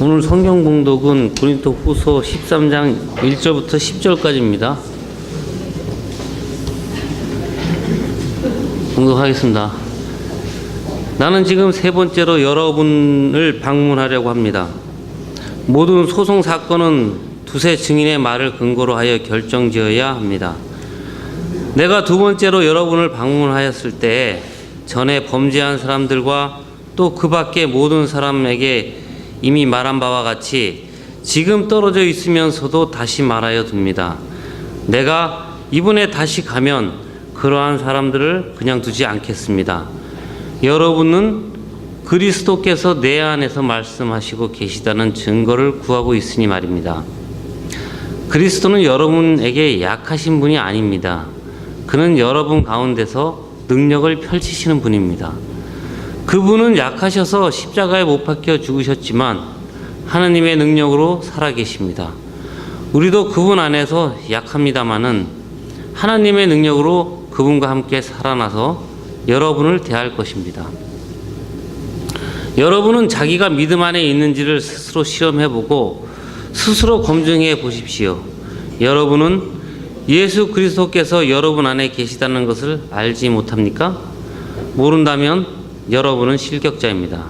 오늘 성경 봉독은 고린도후서 13장 1절부터 10절까지입니다. 봉독하겠습니다. 나는 지금 세 번째로 여러분을 방문하려고 합니다. 모든 소송 사건은 두세 증인의 말을 근거로 하여 결정지어야 합니다. 내가 두 번째로 여러분을 방문하였을 때 전에 범죄한 사람들과 또 그 밖의 모든 사람에게 이미 말한 바와 같이 지금 떨어져 있으면서도 다시 말하여 둡니다. 내가 이번에 다시 가면 그러한 사람들을 그냥 두지 않겠습니다. 여러분은 그리스도께서 내 안에서 말씀하시고 계시다는 증거를 구하고 있으니 말입니다. 그리스도는 여러분에게 약하신 분이 아닙니다. 그는 여러분 가운데서 능력을 펼치시는 분입니다. 그분은 약하셔서 십자가에 못 박혀 죽으셨지만 하나님의 능력으로 살아계십니다. 우리도 그분 안에서 약합니다마는 하나님의 능력으로 그분과 함께 살아나서 여러분을 대할 것입니다. 여러분은 자기가 믿음 안에 있는지를 스스로 실험해보고 스스로 검증해 보십시오. 여러분은 예수 그리스도께서 여러분 안에 계시다는 것을 알지 못합니까? 모른다면 여러분은 실격자입니다.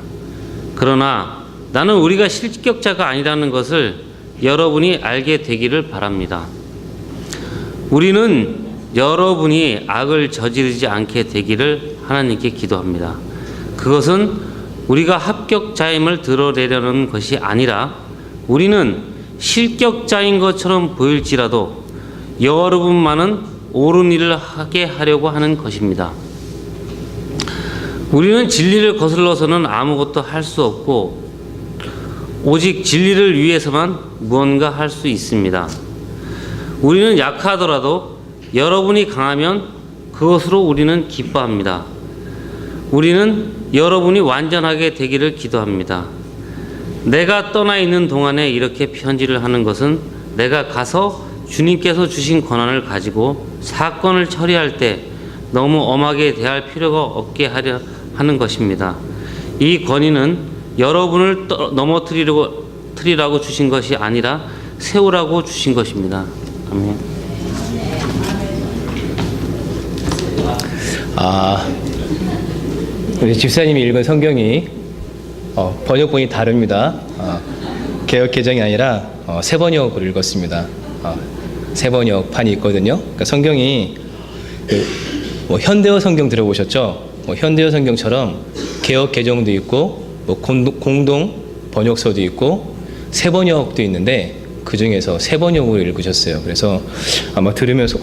그러나 나는 우리가 실격자가 아니라는 것을 여러분이 알게 되기를 바랍니다. 우리는 여러분이 악을 저지르지 않게 되기를 하나님께 기도합니다. 그것은 우리가 합격자임을 드러내려는 것이 아니라 우리는 실격자인 것처럼 보일지라도 여러분만은 옳은 일을 하게 하려고 하는 것입니다. 우리는 진리를 거슬러서는 아무것도 할 수 없고 오직 진리를 위해서만 무언가 할 수 있습니다. 우리는 약하더라도 여러분이 강하면 그것으로 우리는 기뻐합니다. 우리는 여러분이 완전하게 되기를 기도합니다. 내가 떠나 있는 동안에 이렇게 편지를 하는 것은 내가 가서 주님께서 주신 권한을 가지고 사건을 처리할 때 너무 엄하게 대할 필요가 없게 하려 하는 것입니다. 이 권위는 여러분을 넘어뜨리라고 주신 것이 아니라 세우라고 주신 것입니다. 아멘. 우리 집사님이 읽은 성경이 번역본이 다릅니다. 개역 개정이 아니라 새 번역으로 읽었습니다. 새 번역판이 있거든요. 그러니까 성경이 현대어 성경 들어보셨죠? 현대어 성경처럼 개역 개정도 있고 공동 번역서도 있고 새 번역도 있는데 그 중에서 새 번역으로 읽으셨어요. 그래서 아마 들으면서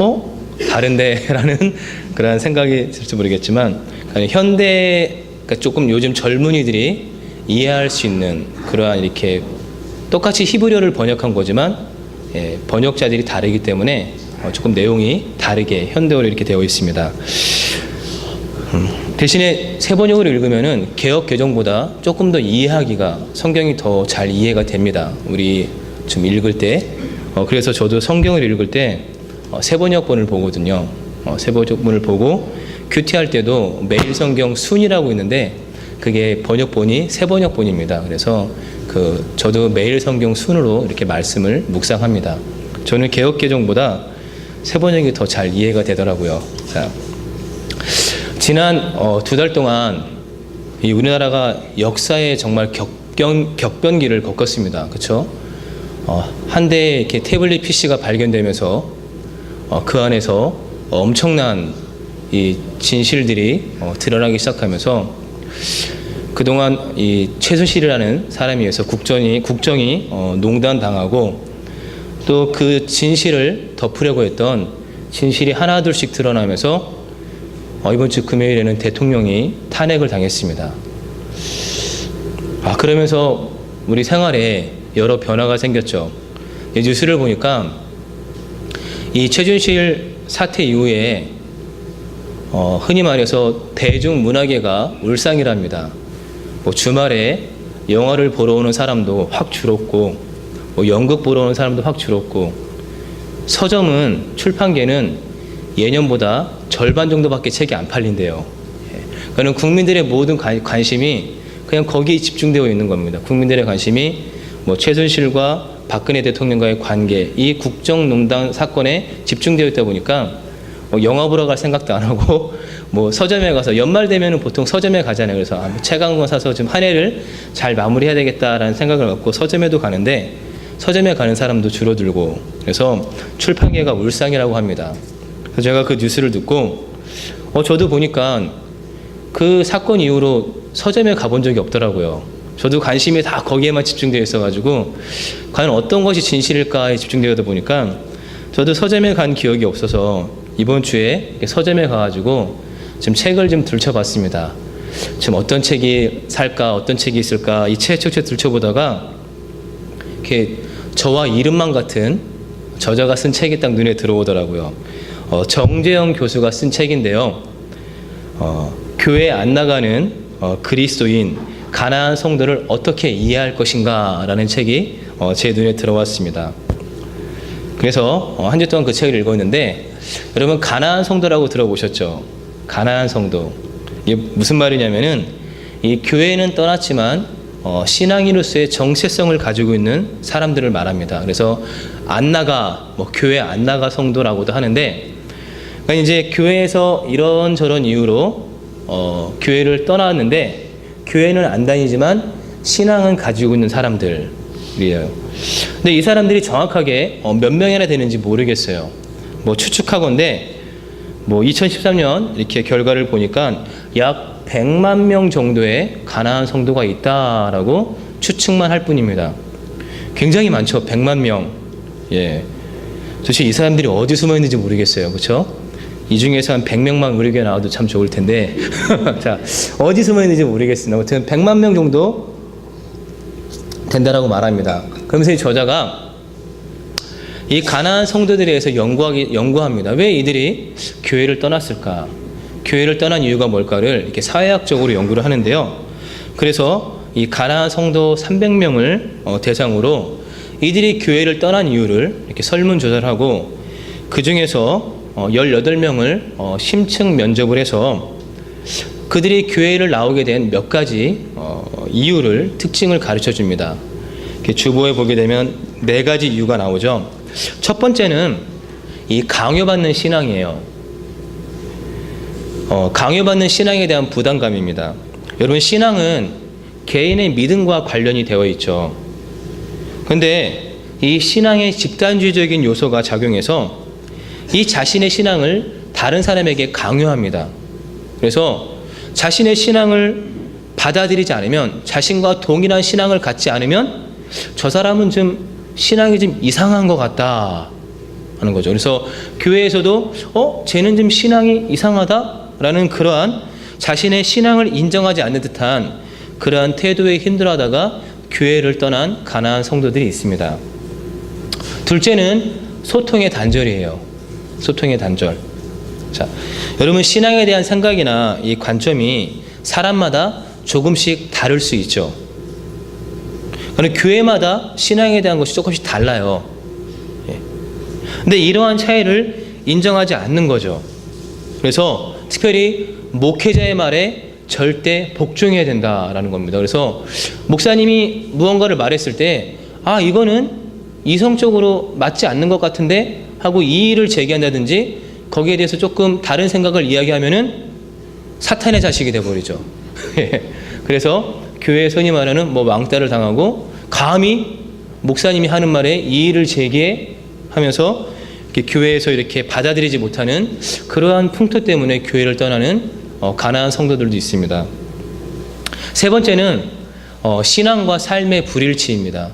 다른데 라는 그런 생각이 들지 모르겠지만 현대 그러니까 조금 요즘 젊은이들이 이해할 수 있는 그러한 이렇게 똑같이 히브리어를 번역한 거지만 번역자들이 다르기 때문에 조금 내용이 다르게 현대어로 이렇게 되어 있습니다. 대신에 새 번역으로 읽으면은 개역 개정보다 조금 더 이해하기가 성경이 더 잘 이해가 됩니다. 우리 좀 읽을 때 그래서 저도 성경을 읽을 때 새 번역본을 보거든요. 새 번역본을 보고 큐티할 때도 매일 성경 순이라고 있는데 그게 번역본이 새 번역본입니다. 그래서 저도 매일 성경 순으로 이렇게 말씀을 묵상합니다. 저는 개역 개정보다 새 번역이 더 잘 이해가 되더라고요. 자, 지난 2달 동안 이 우리나라가 역사에 정말 격변기를 겪었습니다. 그렇죠? 한 대의 이렇게 태블릿 PC가 발견되면서 그 안에서 엄청난 이 진실들이 드러나기 시작하면서 그동안 이 최순실이라는 사람에 의해서 국정이 농단당하고 또 그 진실을 덮으려고 했던 진실이 하나둘씩 드러나면서 이번 주 금요일에는 대통령이 탄핵을 당했습니다. 그러면서 우리 생활에 여러 변화가 생겼죠. 뉴스를 보니까 이 최순실 사태 이후에 흔히 말해서 대중문화계가 울상이랍니다. 주말에 영화를 보러 오는 사람도 확 줄었고 연극 보러 오는 사람도 확 줄었고 서점은 출판계는 예년보다 절반 정도밖에 책이 안 팔린대요. 그러니까 국민들의 모든 관심이 그냥 거기에 집중되어 있는 겁니다. 국민들의 관심이 뭐 최순실과 박근혜 대통령과의 관계, 이 국정농단 사건에 집중되어 있다 보니까 영화 보러 갈 생각도 안 하고 뭐 서점에 가서 연말 되면은 보통 서점에 가잖아요. 그래서 책 한 권 사서 좀 한 해를 잘 마무리해야 되겠다라는 생각을 갖고 서점에도 가는데 서점에 가는 사람도 줄어들고 그래서 출판계가 울상이라고 합니다. 그래서 제가 그 뉴스를 듣고 저도 보니까 그 사건 이후로 서점에 가본 적이 없더라고요. 저도 관심이 다 거기에만 집중되어 있어가지고 과연 어떤 것이 진실일까에 집중되다 보니까 저도 서점에 간 기억이 없어서 이번 주에 서점에 가가지고 지금 책을 좀 들춰봤습니다. 지금 어떤 책이 살까, 어떤 책이 있을까 이 책 들춰보다가 이렇게 저와 이름만 같은 저자가 쓴 책이 딱 눈에 들어오더라고요. 정재영 교수가 쓴 책인데요. 교회 안 나가는 그리스도인 가나안 성도를 어떻게 이해할 것인가 라는 책이 제 눈에 들어왔습니다. 그래서 한 주 동안 그 책을 읽었는데 여러분 가나안 성도라고 들어보셨죠? 가나안 성도. 이게 무슨 말이냐면은 이 교회는 떠났지만 신앙인으로서의 정체성을 가지고 있는 사람들을 말합니다. 그래서 안 나가, 뭐 교회 안 나가 성도라고도 하는데 그러니까 이제 교회에서 이런저런 이유로 교회를 떠났는데 교회는 안 다니지만 신앙은 가지고 있는 사람들이에요. 근데 이 사람들이 정확하게 몇 명이나 되는지 모르겠어요. 뭐 추측하건대 뭐 2013년 이렇게 결과를 보니까 약 100만 명 정도의 가나안 성도가 있다라고 추측만 할 뿐입니다. 굉장히 많죠. 100만 명. 예. 도대체 이 사람들이 어디 숨어 있는지 모르겠어요. 그렇죠? 이 중에서 한 100명만 의료계 나와도 참 좋을 텐데 자, 어디 숨어 있는지 모르겠습니다. 아무튼 100만 명 정도 된다라고 말합니다. 그러면서 이 저자가 이 가나안 성도들에 대해서 연구합니다. 왜 이들이 교회를 떠났을까? 교회를 떠난 이유가 뭘까를 이렇게 사회학적으로 연구를 하는데요. 그래서 이 가나안 성도 300명을 대상으로 이들이 교회를 떠난 이유를 이렇게 설문조사를 하고 그 중에서 18명을 심층 면접을 해서 그들이 교회를 나오게 된 몇 가지 이유를 특징을 가르쳐 줍니다. 주보에 보게 되면 4가지 이유가 나오죠. 첫 번째는 이 강요받는 신앙이에요. 강요받는 신앙에 대한 부담감입니다. 여러분 신앙은 개인의 믿음과 관련이 되어 있죠. 그런데 이 신앙의 집단주의적인 요소가 작용해서 이 자신의 신앙을 다른 사람에게 강요합니다. 그래서 자신의 신앙을 받아들이지 않으면 자신과 동일한 신앙을 갖지 않으면 저 사람은 좀 신앙이 좀 이상한 것 같다 하는 거죠. 그래서 교회에서도 쟤는 좀 신앙이 이상하다라는 그러한 자신의 신앙을 인정하지 않는 듯한 그러한 태도에 힘들어하다가 교회를 떠난 가나안 성도들이 있습니다. 둘째는 소통의 단절이에요. 소통의 단절. 자, 여러분 신앙에 대한 생각이나 이 관점이 사람마다 조금씩 다를 수 있죠. 그런데 교회마다 신앙에 대한 것이 조금씩 달라요. 근데 이러한 차이를 인정하지 않는 거죠. 그래서 특별히 목회자의 말에 절대 복종해야 된다라는 겁니다. 그래서 목사님이 무언가를 말했을 때 이거는 이성적으로 맞지 않는 것 같은데 하고 이의를 제기한다든지 거기에 대해서 조금 다른 생각을 이야기하면은 사탄의 자식이 돼버리죠. 그래서 교회에 흔히 말하는 왕따를 당하고 감히 목사님이 하는 말에 이의를 제기하면서 교회에서 이렇게 받아들이지 못하는 그러한 풍토 때문에 교회를 떠나는 가나안 성도들도 있습니다. 세 번째는 신앙과 삶의 불일치입니다.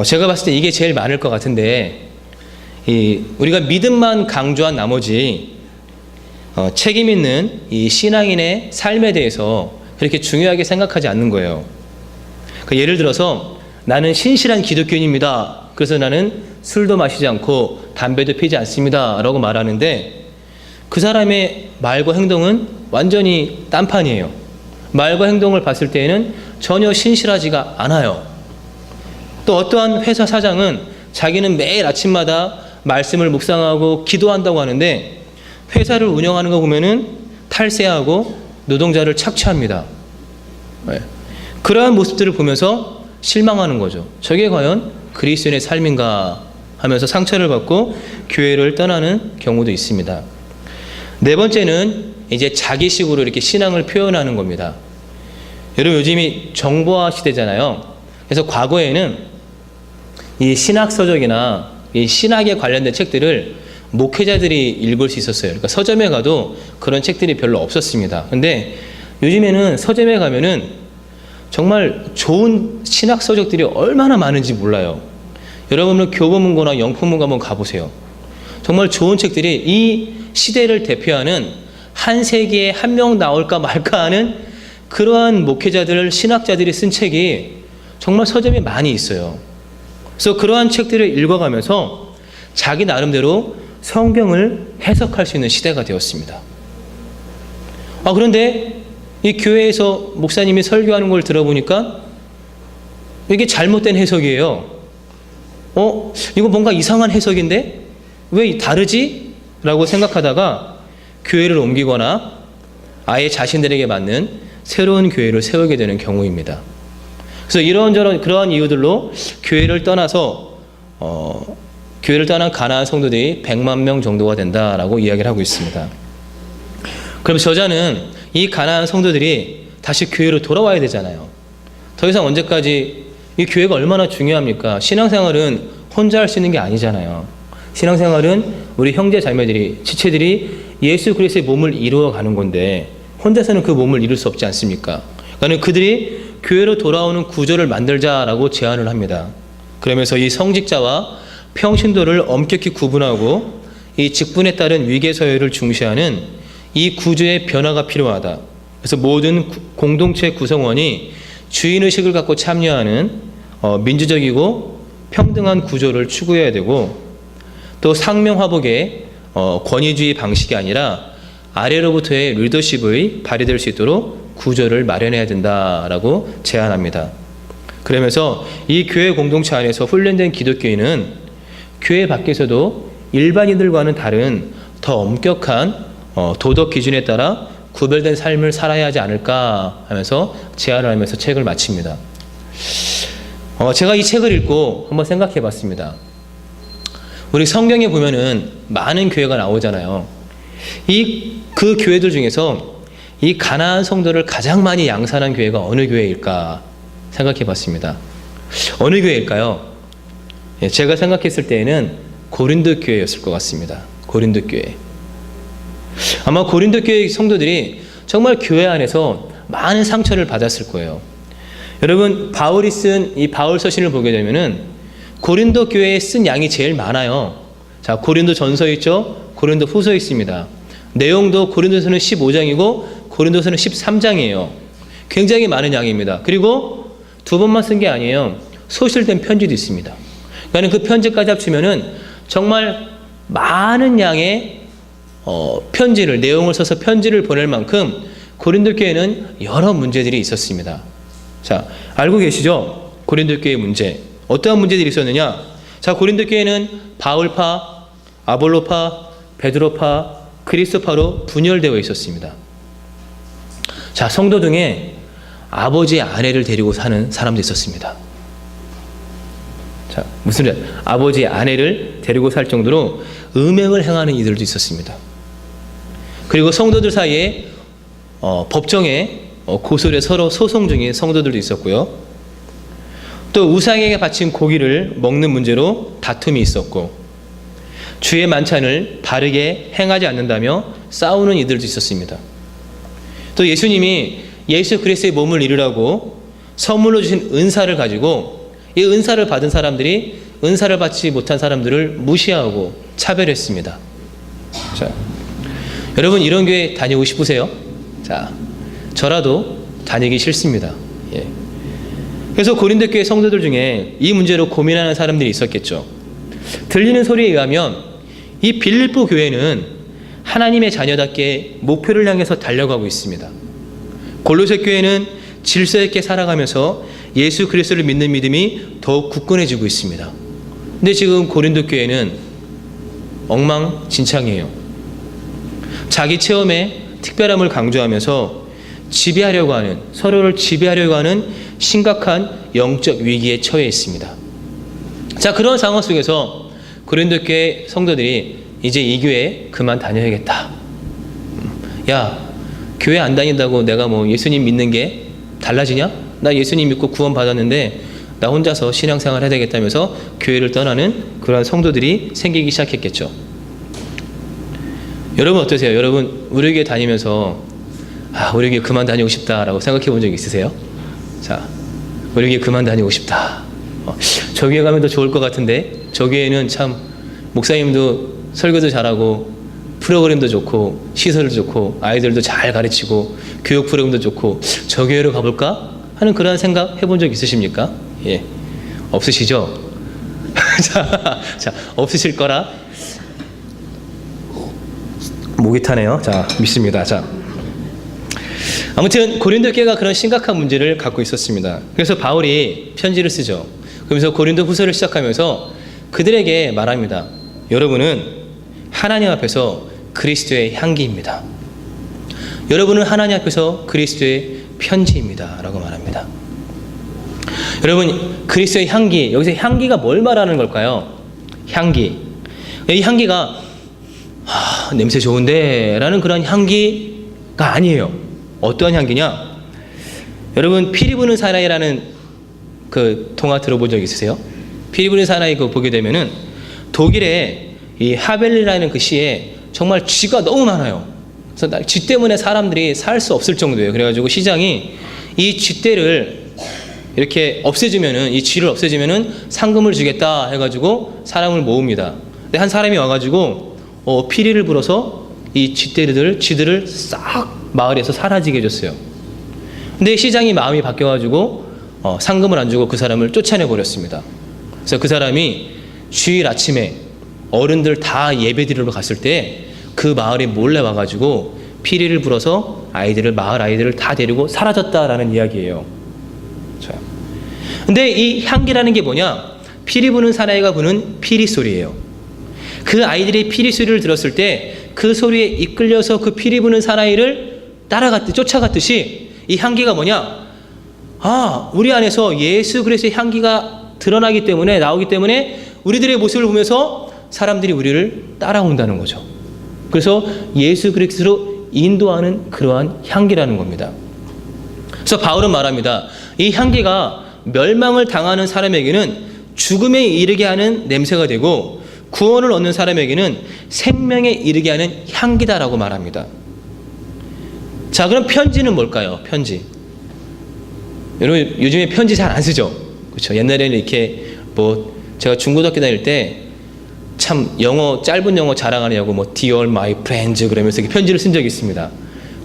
제가 봤을 때 이게 제일 많을 것 같은데 우리가 믿음만 강조한 나머지 책임 있는 이 신앙인의 삶에 대해서 그렇게 중요하게 생각하지 않는 거예요. 예를 들어서 나는 신실한 기독교인입니다. 그래서 나는 술도 마시지 않고 담배도 피지 않습니다. 라고 말하는데 그 사람의 말과 행동은 완전히 딴판이에요. 말과 행동을 봤을 때에는 전혀 신실하지가 않아요. 또 어떠한 회사 사장은 자기는 매일 아침마다 말씀을 묵상하고 기도한다고 하는데 회사를 운영하는 거 보면은 탈세하고 노동자를 착취합니다. 그러한 모습들을 보면서 실망하는 거죠. 저게 과연 그리스도인의 삶인가 하면서 상처를 받고 교회를 떠나는 경우도 있습니다. 네 번째는 이제 자기식으로 이렇게 신앙을 표현하는 겁니다. 여러분, 요즘이 정보화 시대잖아요. 그래서 과거에는 이 신학서적이나 이 신학에 관련된 책들을 목회자들이 읽을 수 있었어요. 그러니까 서점에 가도 그런 책들이 별로 없었습니다. 근데 요즘에는 서점에 가면은 정말 좋은 신학서적들이 얼마나 많은지 몰라요. 여러분은 교보문고나 영풍문고 한번 가보세요. 정말 좋은 책들이 이 시대를 대표하는 한 세기에 한 명 나올까 말까 하는 그러한 목회자들, 신학자들이 쓴 책이 정말 서점에 많이 있어요. 그래서 그러한 책들을 읽어가면서 자기 나름대로 성경을 해석할 수 있는 시대가 되었습니다. 그런데 이 교회에서 목사님이 설교하는 걸 들어보니까 이게 잘못된 해석이에요. 이거 뭔가 이상한 해석인데 왜 다르지? 라고 생각하다가 교회를 옮기거나 아예 자신들에게 맞는 새로운 교회를 세우게 되는 경우입니다. 그래서 이런저런 그러한 이유들로 교회를 떠나서 교회를 떠난 가나안 성도들이 100만 명 정도가 된다라고 이야기를 하고 있습니다. 그럼 저자는 이 가나안 성도들이 다시 교회로 돌아와야 되잖아요. 더 이상 언제까지 이 교회가 얼마나 중요합니까? 신앙생활은 혼자 할 수 있는 게 아니잖아요. 신앙생활은 우리 형제 자매들이, 지체들이 예수 그리스도의 몸을 이루어가는 건데 혼자서는 그 몸을 이룰 수 없지 않습니까? 그러니까 그들이 교회로 돌아오는 구조를 만들자라고 제안을 합니다. 그러면서 이 성직자와 평신도를 엄격히 구분하고 이 직분에 따른 위계서열을 중시하는 이 구조의 변화가 필요하다. 그래서 모든 공동체 구성원이 주인의식을 갖고 참여하는 민주적이고 평등한 구조를 추구해야 되고, 또 상명하복의 권위주의 방식이 아니라 아래로부터의 리더십의 발휘될 수 있도록 구조를 마련해야 된다라고 제안합니다. 그러면서 이 교회 공동체 안에서 훈련된 기독교인은 교회 밖에서도 일반인들과는 다른 더 엄격한 도덕 기준에 따라 구별된 삶을 살아야 하지 않을까 하면서 제안을 하면서 책을 마칩니다. 제가 이 책을 읽고 한번 생각해 봤습니다. 우리 성경에 보면은 많은 교회가 나오잖아요. 그 교회들 중에서 이 가나안 성도를 가장 많이 양산한 교회가 어느 교회일까 생각해 봤습니다. 어느 교회일까요? 제가 생각했을 때에는 고린도 교회였을 것 같습니다. 고린도 교회. 아마 고린도 교회 성도들이 정말 교회 안에서 많은 상처를 받았을 거예요. 여러분, 바울이 쓴 이 바울 서신을 보게 되면은 고린도 교회에 쓴 양이 제일 많아요. 자, 고린도 전서 있죠? 고린도 후서 있습니다. 내용도 고린도서는 15장이고 고린도서는 13장이에요. 굉장히 많은 양입니다. 그리고 두 번만 쓴 게 아니에요. 소실된 편지도 있습니다. 그러니까 그 편지까지 합치면은 정말 많은 양의 편지를, 내용을 써서 편지를 보낼 만큼 고린도 교회는 여러 문제들이 있었습니다. 자, 알고 계시죠? 고린도 교회의 문제. 어떠한 문제들이 있었느냐? 자, 고린도 교회는 바울파, 아볼로파, 베드로파, 그리스도파로 분열되어 있었습니다. 자, 성도 중에 아버지의 아내를 데리고 사는 사람도 있었습니다. 자, 무슨 일? 아버지의 아내를 데리고 살 정도로 음행을 행하는 이들도 있었습니다. 그리고 성도들 사이에 법정에 고소를 서로 소송 중인 성도들도 있었고요. 또 우상에게 바친 고기를 먹는 문제로 다툼이 있었고, 주의 만찬을 바르게 행하지 않는다며 싸우는 이들도 있었습니다. 또 예수님이 예수 그리스도의 몸을 이루라고 선물로 주신 은사를 가지고 이 은사를 받은 사람들이 은사를 받지 못한 사람들을 무시하고 차별했습니다. 자, 여러분, 이런 교회 다니고 싶으세요? 자, 저라도 다니기 싫습니다. 예. 그래서 고린도 교회 성도들 중에 이 문제로 고민하는 사람들이 있었겠죠. 들리는 소리에 의하면 이 빌립보 교회는 하나님의 자녀답게 목표를 향해서 달려가고 있습니다. 골로새 교회는 질서 있게 살아가면서 예수 그리스도를 믿는 믿음이 더욱 굳건해지고 있습니다. 근데 지금 고린도 교회는 엉망진창이에요. 자기 체험에 특별함을 강조하면서 지배하려고 하는, 서로를 지배하려고 하는 심각한 영적 위기에 처해 있습니다. 자, 그런 상황 속에서 고린도 교회 성도들이 이제 이 교회 그만 다녀야겠다. 야, 교회 안 다닌다고 내가 뭐 예수님 믿는 게 달라지냐? 나 예수님 믿고 구원 받았는데 나 혼자서 신앙생활 해야 되겠다면서 교회를 떠나는 그런 성도들이 생기기 시작했겠죠. 여러분 어떠세요? 여러분 우리 교회 다니면서 우리 교회 그만 다니고 싶다라고 생각해 본 적 있으세요? 자, 우리 교회 그만 다니고 싶다. 저 교회 가면 더 좋을 것 같은데, 저 교회는 참 목사님도 설교도 잘하고 프로그램도 좋고 시설도 좋고 아이들도 잘 가르치고 교육 프로그램도 좋고 저 교회로 가볼까 하는 그런 생각 해본 적 있으십니까? 예, 없으시죠? 자, 없으실 거라 목이 타네요. 자, 믿습니다. 자, 아무튼 고린도 교회가 그런 심각한 문제를 갖고 있었습니다. 그래서 바울이 편지를 쓰죠. 그러면서 고린도 후서를 시작하면서 그들에게 말합니다. 여러분은 하나님 앞에서 그리스도의 향기입니다. 여러분은 하나님 앞에서 그리스도의 편지입니다. 라고 말합니다. 여러분, 그리스도의 향기, 여기서 향기가 뭘 말하는 걸까요? 향기. 이 향기가 냄새 좋은데 라는 그런 향기가 아니에요. 어떠한 향기냐? 여러분, 피리 부는 사나이라는 그 동화 들어본 적 있으세요? 피리 부는 사나이 그거 보게 되면은 독일의 이 하벨리라는 그 시에 정말 쥐가 너무 많아요. 그래서 쥐 때문에 사람들이 살 수 없을 정도예요. 그래가지고 시장이 이 쥐떼를 이렇게 없애주면은, 이 쥐를 없애주면은 상금을 주겠다 해가지고 사람을 모읍니다. 근데 한 사람이 와가지고 피리를 불어서 이 쥐들을 싹 마을에서 사라지게 해줬어요. 근데 시장이 마음이 바뀌어가지고 상금을 안 주고 그 사람을 쫓아내 버렸습니다. 그래서 그 사람이 주일 아침에 어른들 다 예배드리러 갔을 때 그 마을에 몰래 와가지고 피리를 불어서 마을 아이들을 다 데리고 사라졌다라는 이야기예요. 자, 근데 이 향기라는 게 뭐냐? 피리 부는 사나이가 부는 피리 소리예요. 그 아이들이 피리 소리를 들었을 때 그 소리에 이끌려서 그 피리 부는 사나이를 쫓아갔듯이 이 향기가 뭐냐? 우리 안에서 예수 그리스도의 향기가 나오기 때문에 우리들의 모습을 보면서 사람들이 우리를 따라온다는 거죠. 그래서 예수 그리스도로 인도하는 그러한 향기라는 겁니다. 그래서 바울은 말합니다. 이 향기가 멸망을 당하는 사람에게는 죽음에 이르게 하는 냄새가 되고 구원을 얻는 사람에게는 생명에 이르게 하는 향기다라고 말합니다. 자, 그럼 편지는 뭘까요? 편지. 여러분 요즘에 편지 잘 안 쓰죠? 그렇죠? 옛날에는 이렇게 제가 중고등학교 다닐 때 참 짧은 영어 자랑하느냐고 Dear my friends 그러면서 이렇게 편지를 쓴 적이 있습니다.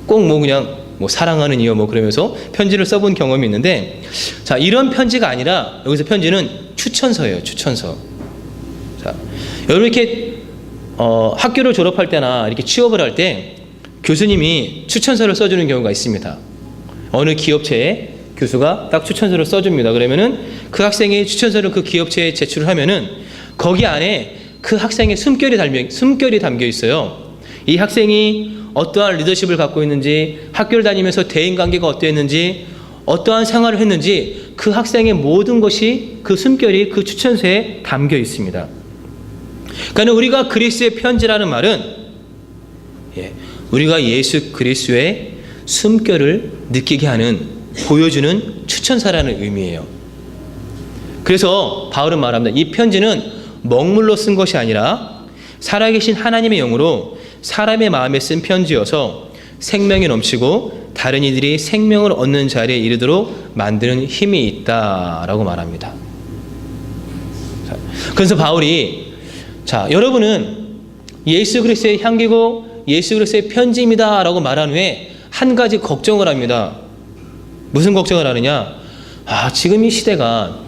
꼭 그냥 사랑하는 이여 그러면서 편지를 써본 경험이 있는데, 자, 이런 편지가 아니라 여기서 편지는 추천서예요. 추천서. 자, 여러분 이렇게 학교를 졸업할 때나 이렇게 취업을 할 때 교수님이 추천서를 써주는 경우가 있습니다. 어느 기업체에 교수가 딱 추천서를 써줍니다. 그러면은 그 학생이 추천서를 그 기업체에 제출을 하면은 거기 안에 그 학생의 숨결이 담겨 있어요. 이 학생이 어떠한 리더십을 갖고 있는지, 학교를 다니면서 대인관계가 어떠했는지, 어떠한 생활을 했는지 그 학생의 모든 것이 그 숨결이 그 추천서에 담겨 있습니다. 그러니까 우리가 그리스도의 편지라는 말은 우리가 예수 그리스도의 숨결을 느끼게 하는, 보여주는 추천사라는 의미예요. 그래서 바울은 말합니다. 이 편지는 먹물로 쓴 것이 아니라 살아계신 하나님의 영으로 사람의 마음에 쓴 편지여서 생명이 넘치고 다른 이들이 생명을 얻는 자리에 이르도록 만드는 힘이 있다라고 말합니다. 그래서 바울이 여러분은 예수 그리스도의 향기고 예수 그리스도의 편지입니다 라고 말한 후에 한 가지 걱정을 합니다. 무슨 걱정을 하느냐? 지금 이 시대가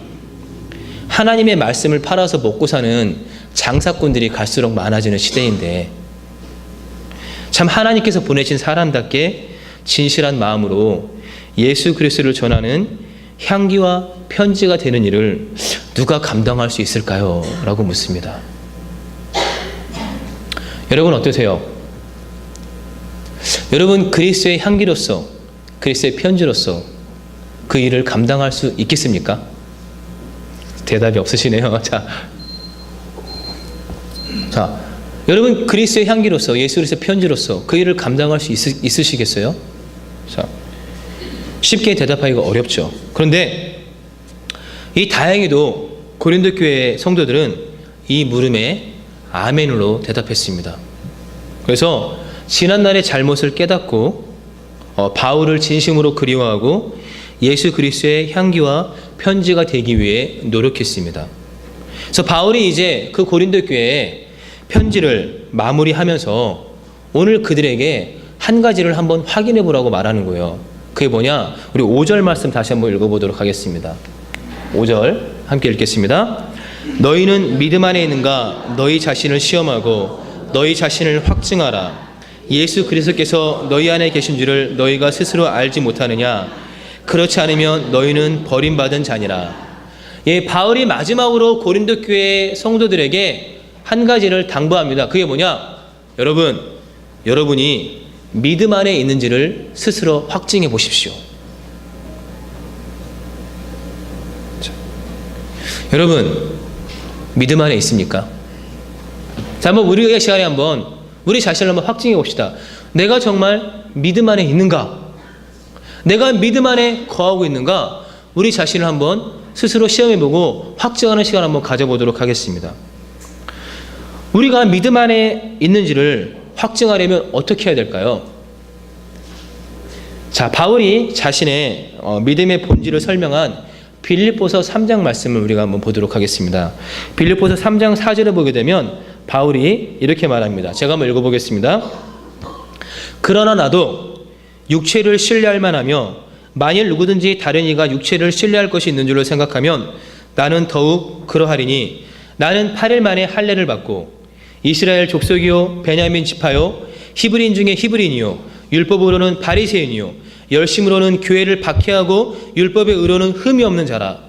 하나님의 말씀을 팔아서 먹고 사는 장사꾼들이 갈수록 많아지는 시대인데, 참 하나님께서 보내신 사람답게 진실한 마음으로 예수 그리스도를 전하는 향기와 편지가 되는 일을 누가 감당할 수 있을까요? 라고 묻습니다. 여러분 어떠세요? 여러분 그리스도의 향기로서, 그리스도의 편지로서 그 일을 감당할 수 있겠습니까? 대답이 없으시네요. 자, 여러분 그리스도의 향기로서 예수 그리스도의 편지로서 그 일을 감당할 수 있으시겠어요? 자, 쉽게 대답하기가 어렵죠. 그런데 이 다행히도 고린도 교회 성도들은 이 물음에 아멘으로 대답했습니다. 그래서 지난날의 잘못을 깨닫고 바울을 진심으로 그리워하고 예수 그리스도의 향기와 편지가 되기 위해 노력했습니다. 그래서 바울이 이제 그 고린도 교회에 편지를 마무리하면서 오늘 그들에게 한 가지를 한번 확인해 보라고 말하는 거예요. 그게 뭐냐? 우리 5절 말씀 다시 한번 읽어보도록 하겠습니다. 5절 함께 읽겠습니다. 너희는 믿음 안에 있는가? 너희 자신을 시험하고 너희 자신을 확증하라. 예수 그리스도께서 너희 안에 계신 줄을 너희가 스스로 알지 못하느냐? 그렇지 않으면 너희는 버림받은 자니라. 예, 바울이 마지막으로 고린도 교회 성도들에게 한 가지를 당부합니다. 그게 뭐냐? 여러분이 믿음 안에 있는지를 스스로 확증해 보십시오. 자, 여러분 믿음 안에 있습니까? 자, 한번 우리가 시간에 한번 우리 자신을 한번 확증해 봅시다. 내가 정말 믿음 안에 있는가? 내가 믿음 안에 거하고 있는가? 우리 자신을 한번 스스로 시험해보고 확증하는 시간 한번 가져보도록 하겠습니다. 우리가 믿음 안에 있는지를 확증하려면 어떻게 해야 될까요? 자, 바울이 자신의 믿음의 본질을 설명한 빌립보서 3장 말씀을 우리가 한번 보도록 하겠습니다. 빌립보서 3장 4절을 보게 되면 바울이 이렇게 말합니다. 제가 한번 읽어보겠습니다. 그러나 나도 육체를 신뢰할 만하며 만일 누구든지 다른 이가 육체를 신뢰할 것이 있는 줄로 생각하면 나는 더욱 그러하리니 나는 8일 만에 할례를 받고 이스라엘 족속이요 베냐민 지파요 히브리인 중에 히브리인이요 율법으로는 바리새인이요 열심으로는 교회를 박해하고 율법의 의로는 흠이 없는 자라.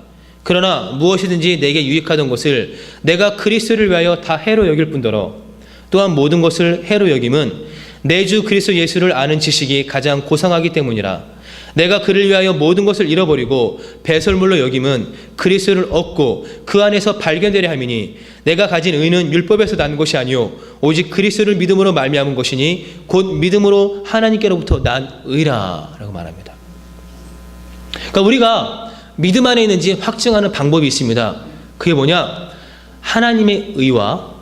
그러나 무엇이든지 내게 유익하던 것을 내가 그리스도를 위하여 다 해로 여길 뿐더러 또한 모든 것을 해로 여김은 내 주 그리스도 예수를 아는 지식이 가장 고상하기 때문이라. 내가 그를 위하여 모든 것을 잃어버리고 배설물로 여김은 그리스도를 얻고 그 안에서 발견되려 함이니 내가 가진 의는 율법에서 난 것이 아니요 오직 그리스도를 믿음으로 말미암은 것이니 곧 믿음으로 하나님께로부터 난 의라 라고 말합니다. 그러니까 우리가 믿음 안에 있는지 확증하는 방법이 있습니다. 그게 뭐냐? 하나님의 의와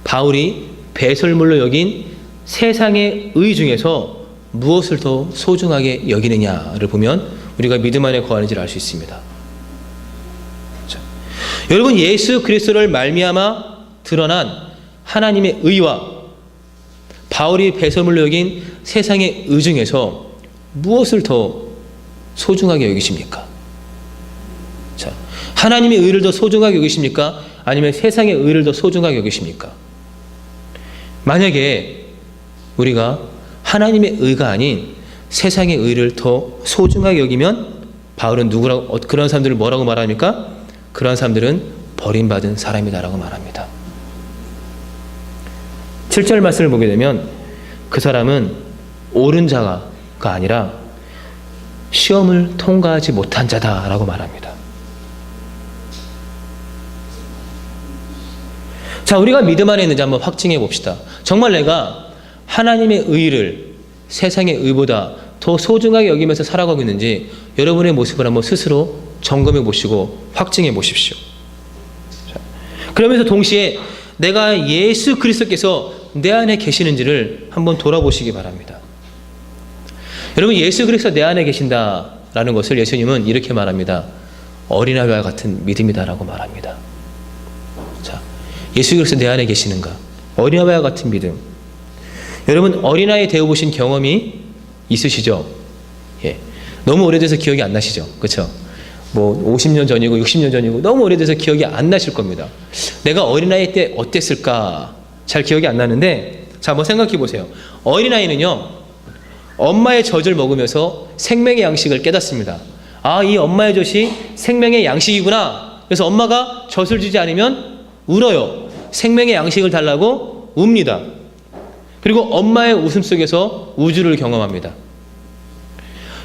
바울이 배설물로 여긴 세상의 의 중에서 무엇을 더 소중하게 여기느냐를 보면 우리가 믿음 안에 거하는지를 알 수 있습니다. 자, 여러분 예수 그리스도를 말미암아 드러난 하나님의 의와 바울이 배설물로 여긴 세상의 의 중에서 무엇을 더 소중하게 여기십니까? 자, 하나님의 의를 더 소중하게 여기십니까? 아니면 세상의 의를 더 소중하게 여기십니까? 만약에 우리가 하나님의 의가 아닌 세상의 의를 더 소중하게 여기면 바울은 누구라고 그런 사람들을 뭐라고 말합니까? 그런 사람들은 버림받은 사람이다라고 말합니다. 7절 말씀을 보게 되면 그 사람은 옳은 자가 아니라 시험을 통과하지 못한 자다라고 말합니다. 자, 우리가 믿음 안에 있는지 한번 확증해 봅시다. 정말 내가 하나님의 의를 세상의 의보다 더 소중하게 여기면서 살아가고 있는지 여러분의 모습을 한번 스스로 점검해 보시고 확증해 보십시오. 자, 그러면서 동시에 내가 예수 그리스도께서 내 안에 계시는지를 한번 돌아보시기 바랍니다. 여러분 예수 그리스도 내 안에 계신다라는 것을 예수님은 이렇게 말합니다. 어린아이와 같은 믿음이다라고 말합니다. 자, 예수 그리스도 내 안에 계시는가? 어린아이와 같은 믿음. 여러분 어린아이 되어보신 경험이 있으시죠? 예. 너무 오래돼서 기억이 안 나시죠? 그렇죠? 뭐 50년 전이고 60년 전이고 너무 오래돼서 기억이 안 나실 겁니다. 내가 어린아이 때 어땠을까? 잘 기억이 안 나는데 자, 한번 생각해 보세요. 어린아이는요 엄마의 젖을 먹으면서 생명의 양식을 깨닫습니다. 아, 이 엄마의 젖이 생명의 양식이구나. 그래서 엄마가 젖을 주지 않으면 울어요. 생명의 양식을 달라고 웁니다. 그리고 엄마의 웃음 속에서 우주를 경험합니다.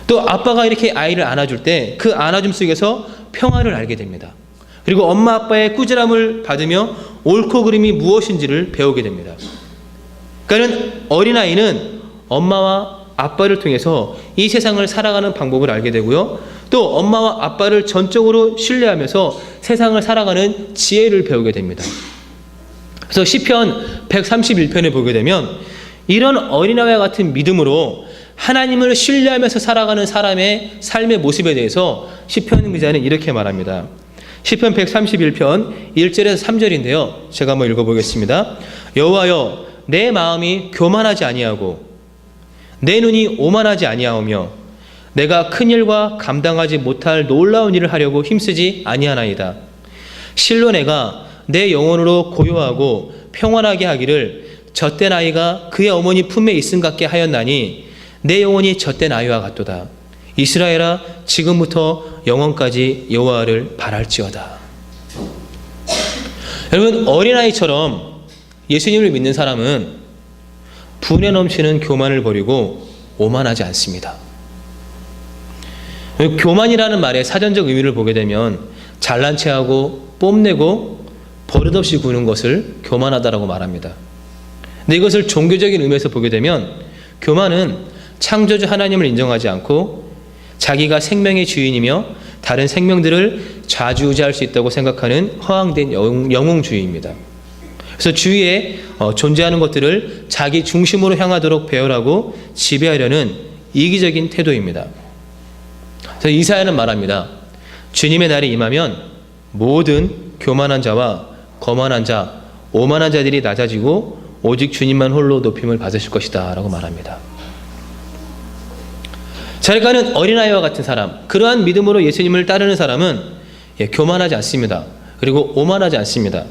또 아빠가 이렇게 아이를 안아줄 때 그 안아줌 속에서 평안을 알게 됩니다. 그리고 엄마 아빠의 꾸지람을 받으며 옳고 그름이 무엇인지를 배우게 됩니다. 그러니까 어린아이는 엄마와 아빠를 통해서 이 세상을 살아가는 방법을 알게 되고요. 또 엄마와 아빠를 전적으로 신뢰하면서 세상을 살아가는 지혜를 배우게 됩니다. 그래서 시편 131편에 보게 되면 이런 어린아이와 같은 믿음으로 하나님을 신뢰하면서 살아가는 사람의 삶의 모습에 대해서 시편 기자는 이렇게 말합니다. 시편 131편 1절에서 3절인데요. 제가 한번 읽어보겠습니다. 여호와여, 내 마음이 교만하지 아니하고 내 눈이 오만하지 아니하오며 내가 큰 일과 감당하지 못할 놀라운 일을 하려고 힘쓰지 아니하나이다. 실로 내가 내 영혼으로 고요하고 평안하게 하기를 젖된 아이가 그의 어머니 품에 있음 같게 하였나니 내 영혼이 젖된 아이와 같도다. 이스라엘아, 지금부터 영원까지 여호와를 바랄지어다. 여러분, 어린아이처럼 예수님을 믿는 사람은 분에 넘치는 교만을 버리고 오만하지 않습니다. 교만이라는 말의 사전적 의미를 보게 되면 잘난 체하고 뽐내고 버릇없이 구는 것을 교만하다라고 말합니다. 근데 이것을 종교적인 의미에서 보게 되면 교만은 창조주 하나님을 인정하지 않고 자기가 생명의 주인이며 다른 생명들을 좌지우지할 수 있다고 생각하는 허황된 영웅주의입니다. 그래서 주위에 존재하는 것들을 자기 중심으로 향하도록 배열하고 지배하려는 이기적인 태도입니다. 그래서 이사야는 말합니다. 주님의 날이 임하면 모든 교만한 자와 거만한 자, 오만한 자들이 낮아지고 오직 주님만 홀로 높임을 받으실 것이다 라고 말합니다. 자, 그러니까는 어린아이와 같은 사람, 그러한 믿음으로 예수님을 따르는 사람은 교만하지 않습니다. 그리고 오만하지 않습니다.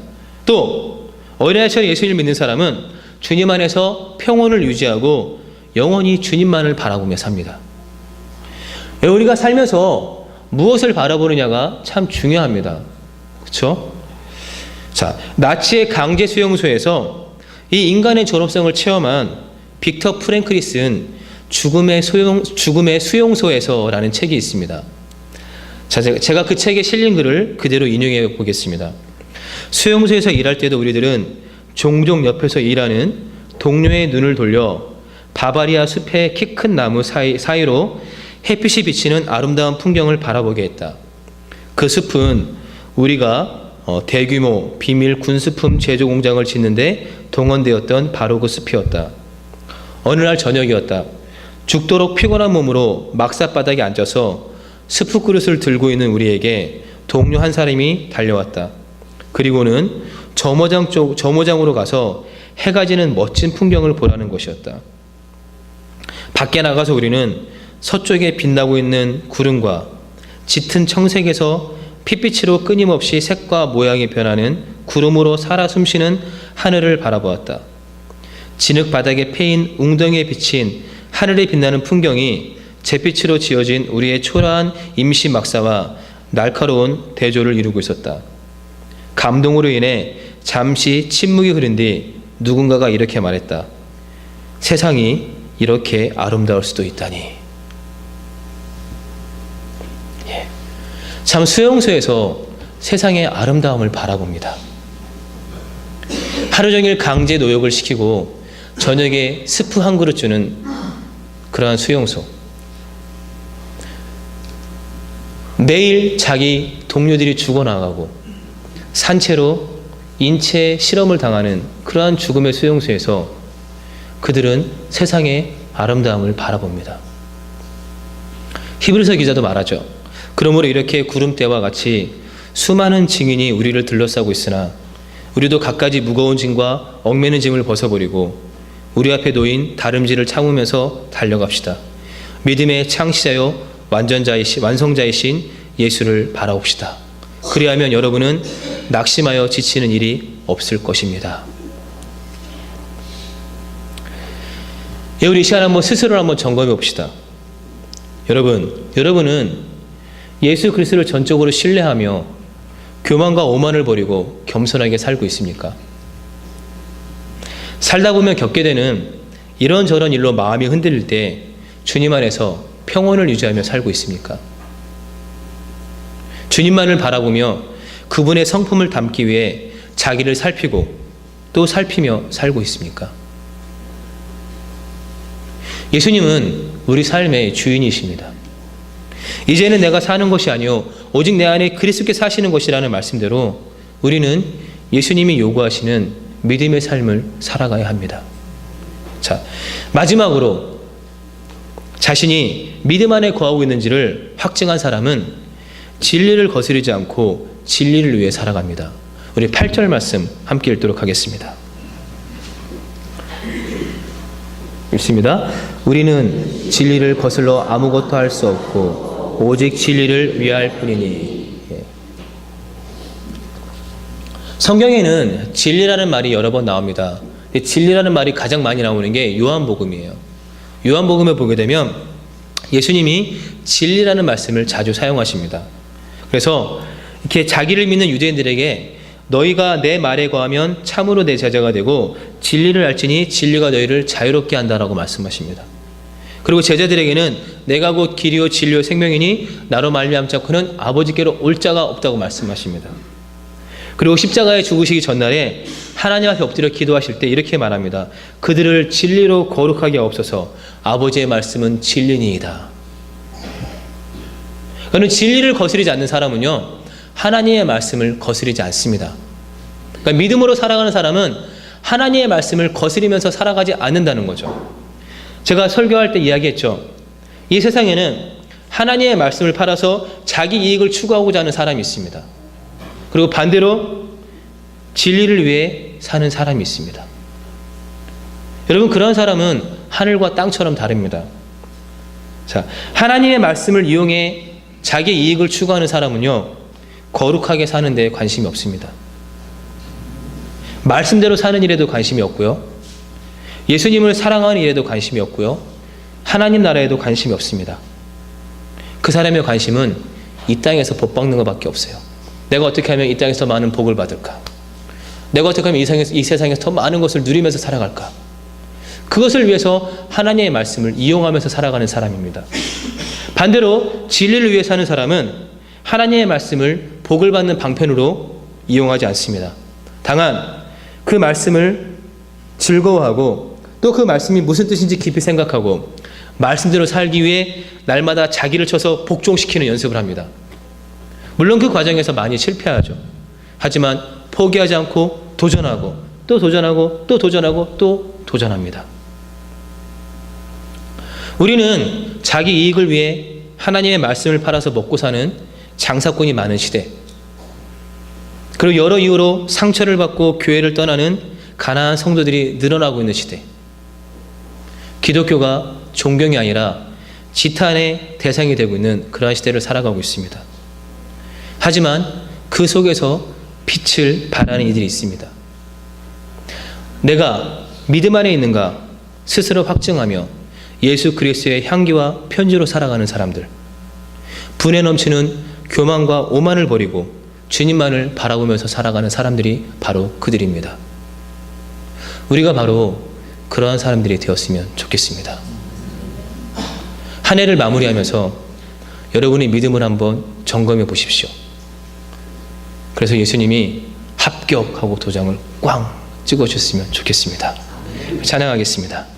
또 어린아이처럼 예수님을 믿는 사람은 주님 안에서 평온을 유지하고 영원히 주님만을 바라보며 삽니다. 우리가 살면서 무엇을 바라보느냐가 참 중요합니다. 그렇죠? 자, 나치의 강제 수용소에서 이 인간의 존엄성을 체험한 빅터 프랭클리스는 죽음의 수용소에서라는 책이 있습니다. 자, 제가 그 책에 실린 글을 그대로 인용해 보겠습니다. 수용소에서 일할 때도 우리들은 종종 옆에서 일하는 동료의 눈을 돌려 바바리아 숲의 키 큰 나무 사이로 햇빛이 비치는 아름다운 풍경을 바라보게 했다. 그 숲은 우리가 대규모 비밀 군수품 제조 공장을 짓는데 동원되었던 바로 그 숲이었다. 어느 날 저녁이었다. 죽도록 피곤한 몸으로 막삿바닥에 앉아서 스프 그릇을 들고 있는 우리에게 동료 한 사람이 달려왔다. 그리고는 저모장으로 가서 해가 지는 멋진 풍경을 보라는 것이었다. 밖에 나가서 우리는 서쪽에 빛나고 있는 구름과 짙은 청색에서 핏빛으로 끊임없이 색과 모양이 변하는 구름으로 살아 숨쉬는 하늘을 바라보았다. 진흙 바닥에 패인 웅덩이에 비친 하늘에 빛나는 풍경이 잿빛으로 지어진 우리의 초라한 임시 막사와 날카로운 대조를 이루고 있었다. 감동으로 인해 잠시 침묵이 흐른 뒤 누군가가 이렇게 말했다. 세상이 이렇게 아름다울 수도 있다니. 참 수용소에서 세상의 아름다움을 바라봅니다. 하루 종일 강제 노역을 시키고 저녁에 스프 한 그릇 주는 그러한 수용소. 매일 자기 동료들이 죽어나가고 산채로 인체 실험을 당하는 그러한 죽음의 수용소에서 그들은 세상의 아름다움을 바라봅니다. 히브리서 기자도 말하죠. 그러므로 이렇게 구름대와 같이 수많은 증인이 우리를 둘러싸고 있으나 우리도 갖가지 무거운 짐과 얽매는 짐을 벗어버리고 우리 앞에 놓인 다름질을 참으면서 달려갑시다. 믿음의 창시자요 완성자이신 예수를 바라봅시다. 그리하면 여러분은 낙심하여 지치는 일이 없을 것입니다. 우리 이 시간 한번 스스로를 한번 점검해 봅시다. 여러분은 예수 그리스도를 전적으로 신뢰하며 교만과 오만을 버리고 겸손하게 살고 있습니까? 살다 보면 겪게 되는 이런저런 일로 마음이 흔들릴 때 주님 안에서 평온을 유지하며 살고 있습니까? 주님만을 바라보며 그분의 성품을 담기 위해 자기를 살피고 또 살피며 살고 있습니까? 예수님은 우리 삶의 주인이십니다. 이제는 내가 사는 것이 아니요 오직 내 안에 그리스도께서 사시는 것이라는 말씀대로 우리는 예수님이 요구하시는 믿음의 삶을 살아가야 합니다. 자, 마지막으로 자신이 믿음 안에 거하고 있는지를 확증한 사람은 진리를 거스르지 않고 진리를 위해 살아갑니다. 우리 8절 말씀 함께 읽도록 하겠습니다. 읽습니다. 우리는 진리를 거슬러 아무것도 할 수 없고 오직 진리를 위할 뿐이니. 성경에는 진리라는 말이 여러 번 나옵니다. 진리라는 말이 가장 많이 나오는 게 요한복음이에요. 요한복음에 보게 되면 예수님이 진리라는 말씀을 자주 사용하십니다. 그래서 이렇게 자기를 믿는 유대인들에게 너희가 내 말에 거하면 참으로 내 제자가 되고 진리를 알지니 진리가 너희를 자유롭게 한다라고 말씀하십니다. 그리고 제자들에게는 내가 곧 길이요 진리요 생명이니 나로 말미암지 않고는 아버지께로 올 자가 없다고 말씀하십니다. 그리고 십자가에 죽으시기 전날에 하나님 앞에 엎드려 기도하실 때 이렇게 말합니다. 그들을 진리로 거룩하게 하옵소서. 아버지의 말씀은 진리니이다. 그는 진리를 거스르지 않는 사람은요 하나님의 말씀을 거스르지 않습니다. 그러니까 믿음으로 살아가는 사람은 하나님의 말씀을 거스리면서 살아가지 않는다는 거죠. 제가 설교할 때 이야기했죠. 이 세상에는 하나님의 말씀을 팔아서 자기 이익을 추구하고자 하는 사람이 있습니다. 그리고 반대로 진리를 위해 사는 사람이 있습니다. 여러분, 그런 사람은 하늘과 땅처럼 다릅니다. 자, 하나님의 말씀을 이용해 자기 이익을 추구하는 사람은요 거룩하게 사는 데 관심이 없습니다. 말씀대로 사는 일에도 관심이 없고요, 예수님을 사랑하는 일에도 관심이 없고요, 하나님 나라에도 관심이 없습니다. 그 사람의 관심은 이 땅에서 복 받는 것밖에 없어요. 내가 어떻게 하면 이 땅에서 많은 복을 받을까? 내가 어떻게 하면 이 세상에서 더 많은 것을 누리면서 살아갈까? 그것을 위해서 하나님의 말씀을 이용하면서 살아가는 사람입니다. 반대로 진리를 위해 사는 사람은 하나님의 말씀을 복을 받는 방편으로 이용하지 않습니다. 다만 그 말씀을 즐거워하고 또 그 말씀이 무슨 뜻인지 깊이 생각하고 말씀대로 살기 위해 날마다 자기를 쳐서 복종시키는 연습을 합니다. 물론 그 과정에서 많이 실패하죠. 하지만 포기하지 않고 도전하고 또 도전하고 또 도전하고 또 도전합니다. 우리는 자기 이익을 위해 하나님의 말씀을 팔아서 먹고 사는 장사꾼이 많은 시대, 그리고 여러 이유로 상처를 받고 교회를 떠나는 가난한 성도들이 늘어나고 있는 시대, 기독교가 존경이 아니라 지탄의 대상이 되고 있는 그러한 시대를 살아가고 있습니다. 하지만 그 속에서 빛을 발하는 이들이 있습니다. 내가 믿음 안에 있는가 스스로 확증하며 예수 그리스도의 향기와 편지로 살아가는 사람들, 분에 넘치는 교만과 오만을 버리고 주님만을 바라보면서 살아가는 사람들이 바로 그들입니다. 우리가 바로 그러한 사람들이 되었으면 좋겠습니다. 한 해를 마무리하면서 여러분의 믿음을 한번 점검해 보십시오. 그래서 예수님이 합격하고 도장을 꽝 찍어주셨으면 좋겠습니다. 찬양하겠습니다.